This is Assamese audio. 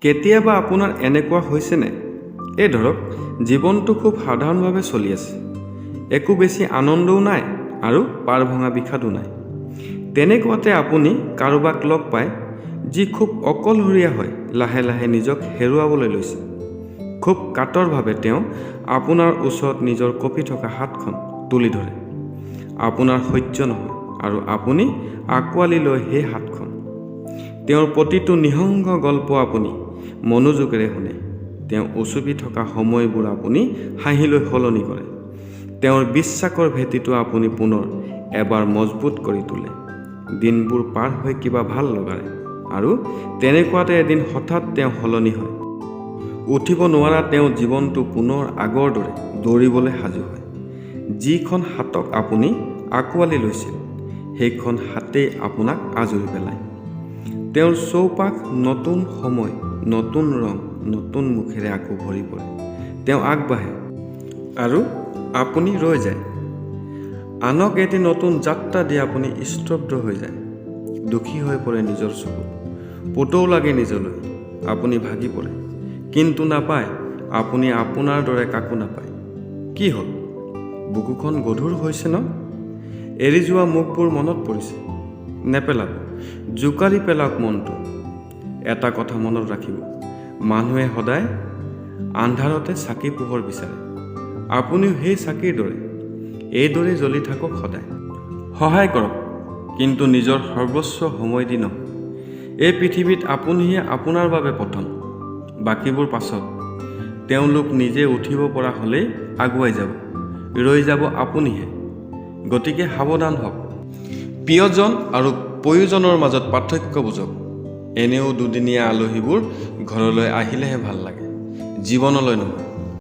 কেতিয়াবা আপোনাৰ এনেকুৱা হৈছেনে? এই ধৰক জীৱনটো খুব সাধাৰণভাৱে চলি আছে, একো বেছি আনন্দও নাই আৰু পাৰ ভঙা বিষাদো নাই। তেনেকুৱাতে আপুনি কাৰোবাক লগ পায় যি খুব অকলশৰীয়া হয়, লাহে লাহে নিজক হেৰুৱাবলৈ লৈছে। খুব কাতৰভাৱে তেওঁ আপোনাৰ ওচৰত নিজৰ কঁপি থকা হাতখন তুলি ধৰে। আপোনাৰ সহ্য নহয় আৰু আপুনি আঁকোৱালি লয় সেই হাতখন। তেওঁৰ প্ৰতিটো নিঃসংগ গল্প আপুনি মনোযোগেৰে শুনে। তেওঁ উচুপি থকা সময়বোৰ আপুনি হাঁহিলৈ সলনি কৰে। তেওঁৰ বিশ্বাসৰ ভেটিটো আপুনি পুনৰ এবাৰ মজবুত কৰি তোলে। দিনবোৰ পাৰ হৈ কিবা ভাল লগাৰে আৰু তেনেকুৱাতে এদিন হঠাৎ তেওঁ সলনি হয়। উঠিব নোৱাৰা তেওঁ জীৱনটো পুনৰ আগৰ দৰে দৌৰিবলৈ সাজু হয়। যিখন হাতক আপুনি আঁকোৱালি লৈছিল, সেইখন হাতেই আপোনাক আজৰি পেলায়। তেওঁৰ চৌপাশ নতুন সময়, নতুন ৰং, নতুন মুখেৰে আকৌ ভৰি পৰে। তেওঁ আগবাঢ়ে আৰু আপুনি ৰৈ যায়। আনক এটি নতুন যাত্ৰা দি আপুনি স্তব্ধ হৈ যায়। দুখী হৈ পৰে নিজৰ চকুত, পুতৌ লাগে নিজলৈ। আপুনি ভাগি পৰে, কিন্তু নাপায়। আপুনি আপোনাৰ দৰে কাকো নাপায়। কি হ'ল? বুকুখন গধুৰ হৈছে ন? এৰি যোৱা মুখবোৰ মনত পৰিছে? নেপেলাব, জোকাৰি পেলাওক মনটো। এটা কথা মনত ৰাখিব, মানুহে সদায় আন্ধাৰতে চাকি পোহৰ বিচাৰে। আপুনিও সেই চাকিৰ দৰে, এইদৰে জ্বলি থাকক সদায়। সহায় কৰক, কিন্তু নিজৰ সৰ্বস্ব সময় দি নহয়। এই পৃথিৱীত আপুনিহে আপোনাৰ বাবে প্ৰথম, বাকীবোৰ পাছত। তেওঁলোক নিজে উঠিব পৰা হ'লেই আগুৱাই যাব, ৰৈ যাব আপুনিহে। গতিকে সাৱধান হওক। প্ৰিয়জন আৰু প্ৰয়োজনৰ মাজত পাৰ্থক্য বুজক। এনেও দুদিনীয়া আলহীবোৰ ঘৰলৈ আহিলেহে ভাল লাগে, জীৱনলৈ নহয়।